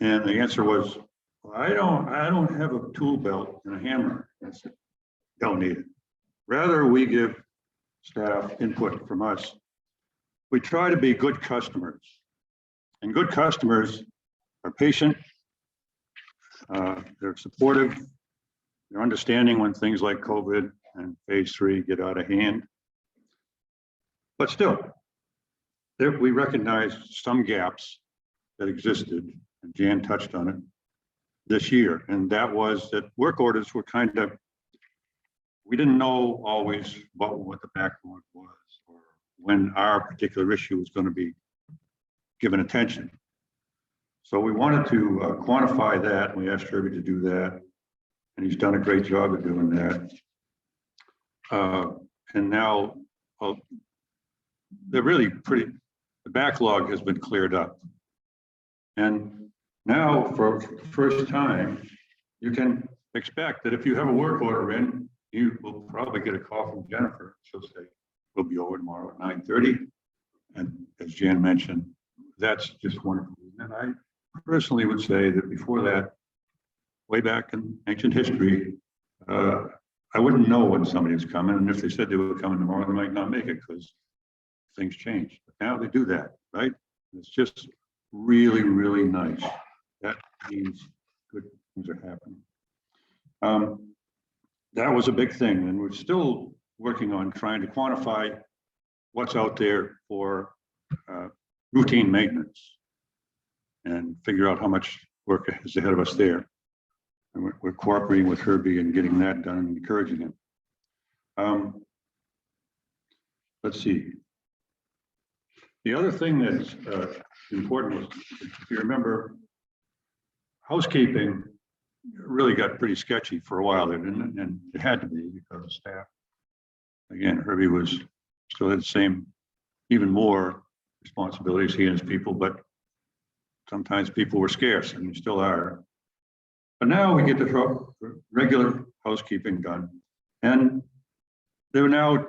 And the answer was, well, I don't have a tool belt and a hammer. I said, don't need it. Rather, we give staff input from us. We try to be good customers. And good customers are patient, they're supportive, they're understanding when things like COVID and phase 3 get out of hand. But still, we recognize some gaps that existed, and Jan touched on it this year, and that was that work orders were kind of, we didn't know always what the backlog was or when our particular issue was going to be given attention. So we wanted to quantify that, and we asked Herbie to do that, and he's done a great job of doing that. And now, well, they're really pretty, the backlog has been cleared up. And now, for the first time, you can expect that if you have a work order in, you will probably get a call from Jennifer. She'll say, we'll be over tomorrow at 9:30. And as Jan mentioned, that's just wonderful. And I personally would say that before that, way back in ancient history, I wouldn't know when somebody was coming. And if they said they were coming tomorrow, they might not make it because things change. But now they do that, right? It's just really, really nice. That means good things are happening. That was a big thing, and we're still working on trying to quantify what's out there for routine maintenance and figure out how much work is ahead of us there. And we're cooperating with Herbie and getting that done and encouraging him. Let's see. The other thing that's important was, if you remember, housekeeping really got pretty sketchy for a while there, didn't it? And it had to be because of staff. Again, Herbie was still had the same, even more responsibilities, he and his people, but sometimes people were scarce, and they still are. But now we get the regular housekeeping done. And they're now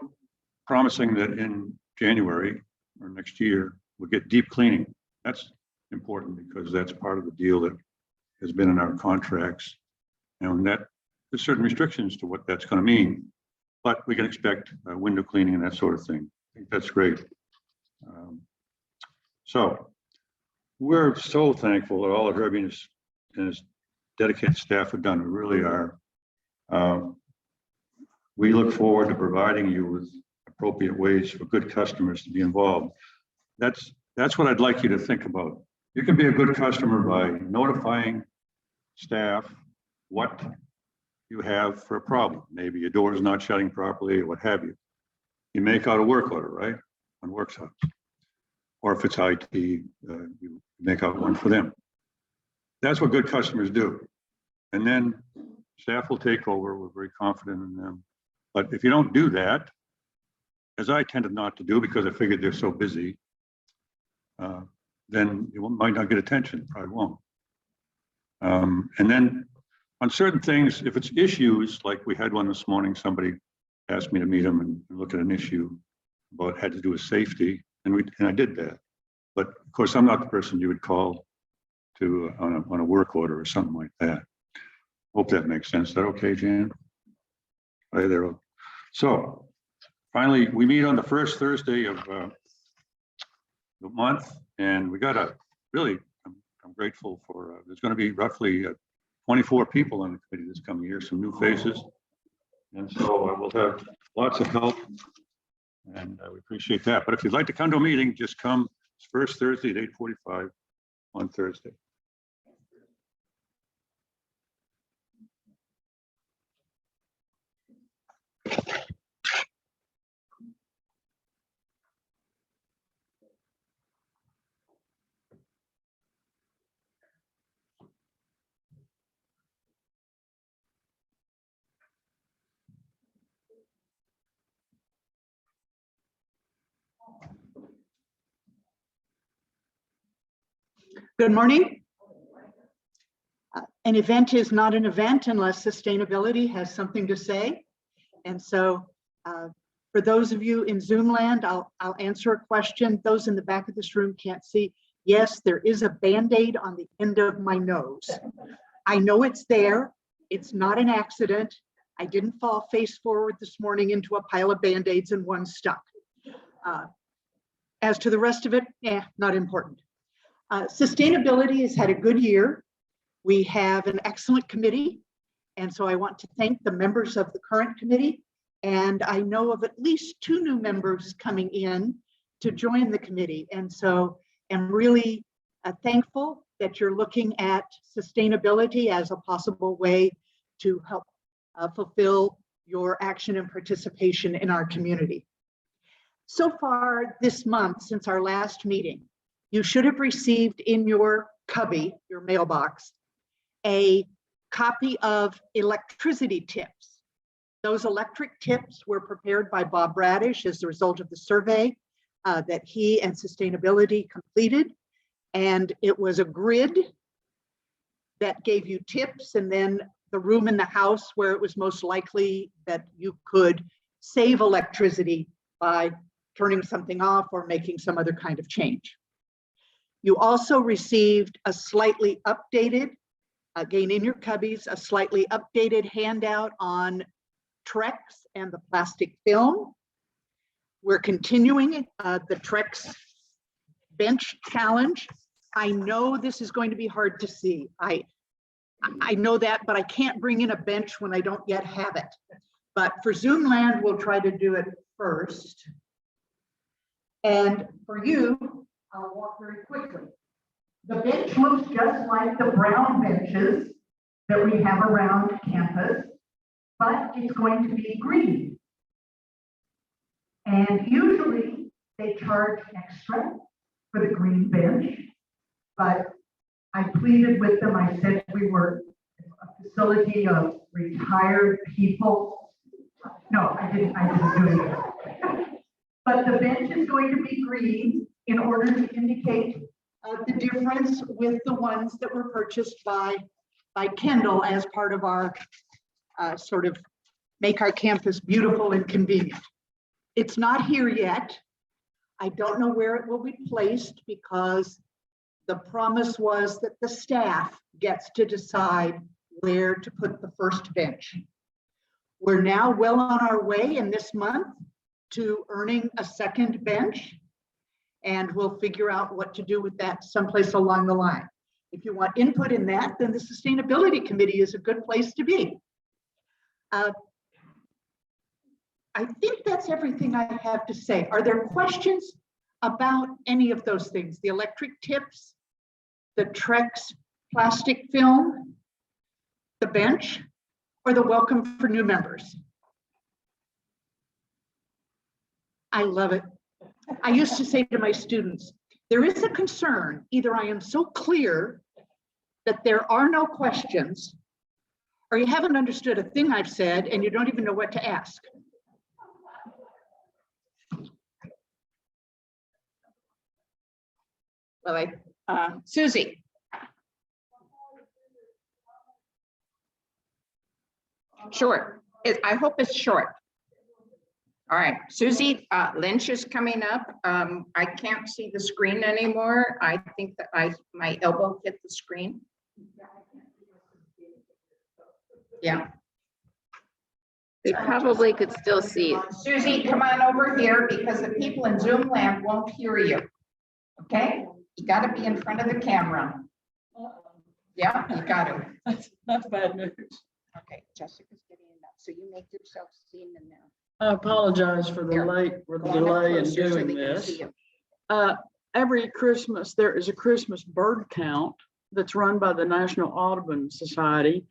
promising that in January or next year, we'll get deep cleaning. That's important because that's part of the deal that has been in our contracts. And that there's certain restrictions to what that's going to mean, but we can expect window cleaning and that sort of thing. I think that's great. So we're so thankful that all of Herbie and his dedicated staff have done. We really are. We look forward to providing you with appropriate ways for good customers to be involved. That's what I'd like you to think about. You can be a good customer by notifying staff what you have for a problem. Maybe your door is not shutting properly or what have you. You make out a work order, right? On workshops. Or if it's IT, you make out one for them. That's what good customers do. And then staff will take over. We're very confident in them. But if you don't do that, as I tended not to do because I figured they're so busy, then you might not get attention, probably won't. And then on certain things, if it's issues, like we had one this morning, somebody asked me to meet them and look at an issue about had to do with safety, and I did that. But of course, I'm not the person you would call to on a work order or something like that. Hope that makes sense. Is that okay, Jan? Hi there. So finally, we meet on the first Thursday of the month, and we got a really, I'm grateful for, there's going to be roughly 24 people on the committee this coming year, some new faces. And so we'll have lots of help And we appreciate that. But if you'd like to come to a meeting, just come first Thursday at 8:45 on Thursday. Good morning. An event is not an event unless sustainability has something to say. And so for those of you in Zoom land, I'll answer a question. Those in the back of this room can't see. Yes, there is a Band-Aid on the end of my nose. I know it's there. It's not an accident. I didn't fall face forward this morning into a pile of Band-Aids and one stuck. As to the rest of it, not important. Sustainability has had a good year. We have an excellent committee. And so I want to thank the members of the current committee. And I know of at least 2 new members coming in to join the committee. And so I'm really thankful that you're looking at sustainability as a possible way to help fulfill your action and participation in our community. So far this month, since our last meeting, you should have received in your cubby, your mailbox, a copy of electricity tips. Those electric tips were prepared by Bob Radish as the result of the survey that he and sustainability completed. And it was a grid that gave you tips and then the room in the house where it was most likely that you could save electricity by turning something off or making some other kind of change. You also received a slightly updated, again in your cubbies, a slightly updated handout on Trex and the plastic film. We're continuing the Trex bench challenge. I know this is going to be hard to see. I know that, but I can't bring in a bench when I don't yet have it. But for Zoom land, we'll try to do it first. And for you, I'll walk very quickly. The bench looks just like the brown benches that we have around campus, but it's going to be green. And usually they charge extra for the green bench, but I pleaded with them. I said we were a facility of retired people. No, I didn't do it. But the bench is going to be green in order to indicate the difference with the ones that were purchased by Kendall as part of our sort of make our campus beautiful and convenient. It's not here yet. I don't know where it will be placed because the promise was that the staff gets to decide where to put the first bench. We're now well on our way in this month to earning a second bench, and we'll figure out what to do with that someplace along the line. If you want input in that, then the Sustainability Committee is a good place to be. I think that's everything I have to say. Are there questions about any of those things? The electric tips, the Trex plastic film, the bench, or the welcome for new members? I love it. I used to say to my students, there is a concern, either I am so clear that there are no questions, or you haven't understood a thing I've said and you don't even know what to ask. Well, Susie. Short. I hope it's short. All right, Susie Lynch is coming up. I can't see the screen anymore. I think that my elbow hit the screen. Yeah. They probably could still see it. Susie, come on over here because the people in Zoom land won't hear you. Okay, you got to be in front of the camera. Yeah, you got to. That's bad news. Okay, Jessica's getting it up. So you make yourself seen in there. I apologize for the Here. the Go on up delay in closer so doing they can this. see you. Every Christmas, there is a Christmas bird count that's run by the National Audubon Society.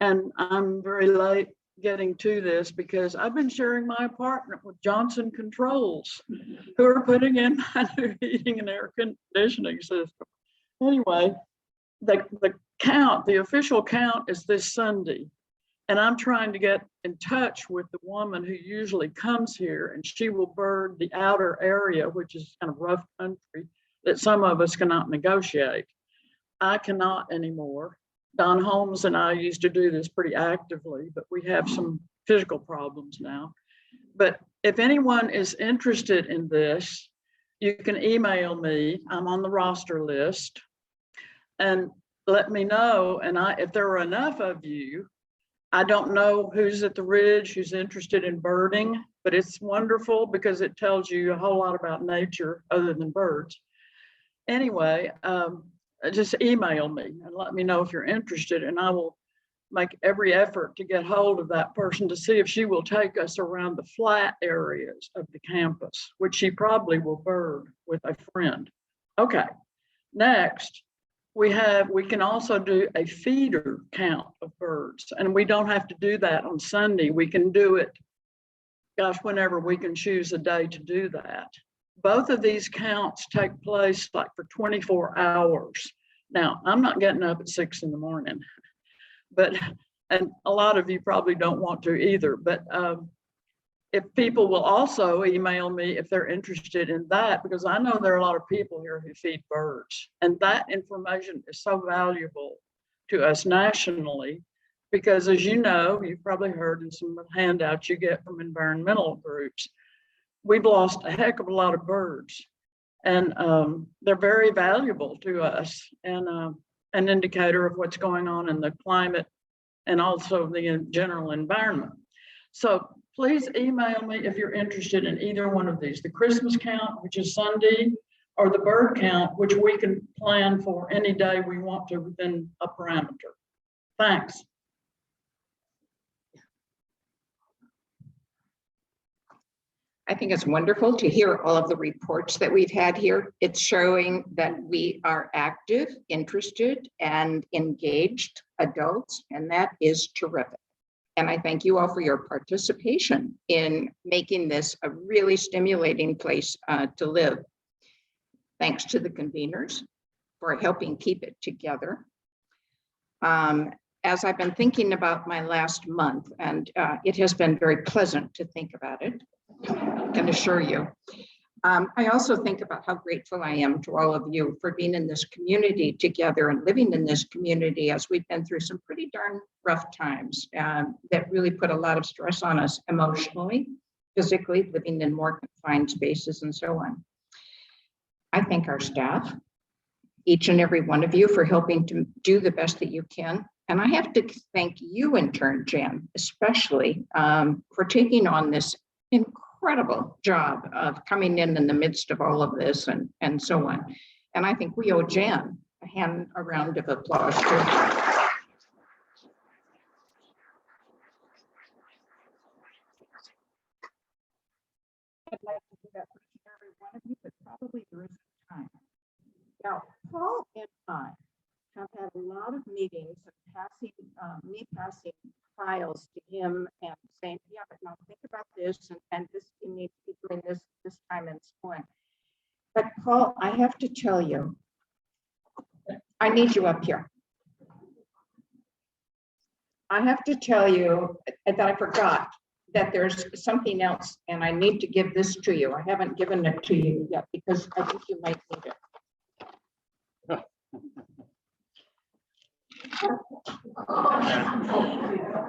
And I'm very late getting to this because I've been sharing my apartment with Johnson Controls, who are putting in my new heating and air conditioning system. Anyway, the count, the official count is this Sunday. And I'm trying to get in touch with the woman who usually comes here, and she will bird the outer area, which is kind of rough country that some of us cannot negotiate. I cannot anymore. Don Holmes and I used to do this pretty actively, but we have some physical problems now. But if anyone is interested in this, you can email me. I'm on the roster list, and let me know. And if there are enough of you, I don't know who's at the Ridge, who's interested in birding, but it's wonderful because it tells you a whole lot about nature other than birds. Anyway, just email me and let me know if you're interested, and I will make every effort to get hold of that person to see if she will take us around the flat areas of the campus, which she probably will bird with a friend. Okay, next. We can also do a feeder count of birds, and we don't have to do that on Sunday. We can do it, gosh, whenever we can choose a day to do that. Both of these counts take place like for 24 hours. Now, I'm not getting up at 6 in the morning, and a lot of you probably don't want to either, but if people will also email me if they're interested in that, because I know there are a lot of people here who feed birds, and that information is so valuable to us nationally, because as you know, you've probably heard in some handouts you get from environmental groups, we've lost a heck of a lot of birds, and they're very valuable to us, and an indicator of what's going on in the climate and also the general environment. So please email me if you're interested in either one of these, the Christmas count, which is Sunday, or the bird count, which we can plan for any day we want to within a parameter. Thanks. I think it's wonderful to hear all of the reports that we've had here. It's showing that we are active, interested, and engaged adults, and that is terrific. And I thank you all for your participation in making this a really stimulating place to live. Thanks to the conveners for helping keep it together. As I've been thinking about my last month, and it has been very pleasant to think about it, I can assure you. I also think about how grateful I am to all of you for being in this community together and living in this community as we've been through some pretty darn rough times that really put a lot of stress on us emotionally, physically, living in more confined spaces and so on. I thank our staff, each and every one of you, for helping to do the best that you can. And I have to thank you in turn, Jan, especially for taking on this incredible job of coming in the midst of all of this and so on. And I think we owe Jan a round of applause too. I'd like to do that for every one of you, but probably there isn't time. Now, Paul and I have had a lot of meetings and me passing files to him and saying, yeah, but now think about this and this, you need to be doing this time and so on. But Paul, I have to tell you, I need you up here. I have to tell you that I forgot that there's something else and I need to give this to you. I haven't given it to you yet because I think you might need it.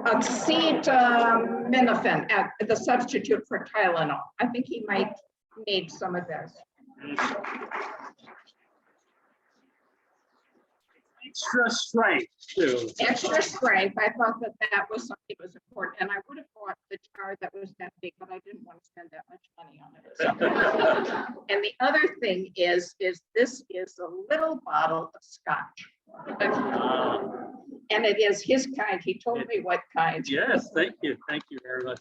Acetaminophen, the substitute for Tylenol. I think he might need some of this. Extra strength too. Extra strength. I thought that was something that was important, and I would have bought the jar that was that big, but I didn't want to spend that much money on it. So. And the other thing is this is a little bottle of scotch. And it is his kind. He told me what kind. Yes, thank you very much.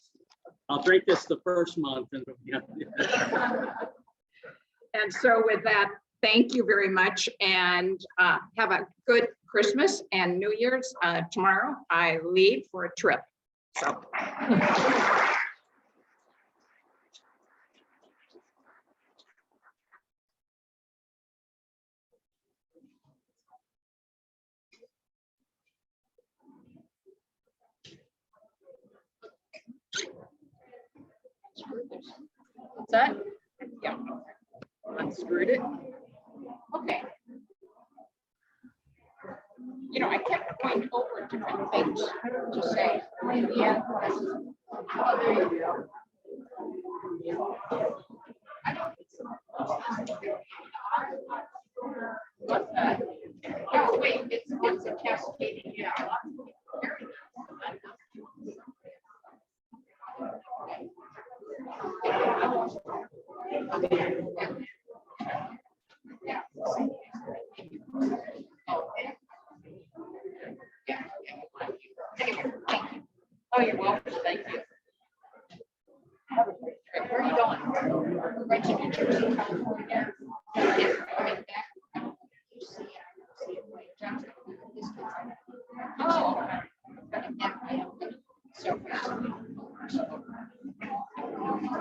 I'll drink this the first month and. And so with that, thank you very much and have a good Christmas and New Year's. Tomorrow I leave for a trip. So. What's that? Yeah. Unscrewed it. Okay. You know, I kept going over different things to say. In the end, oh, there you go. What's that? Oh, wait, it's a cascading, yeah. Oh, you're welcome. Thank you. Have a great trip. Where are you going? Right to New Jersey, California. Yeah, coming back. Oh. So.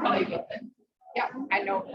Oh, you get that. Yeah, I know.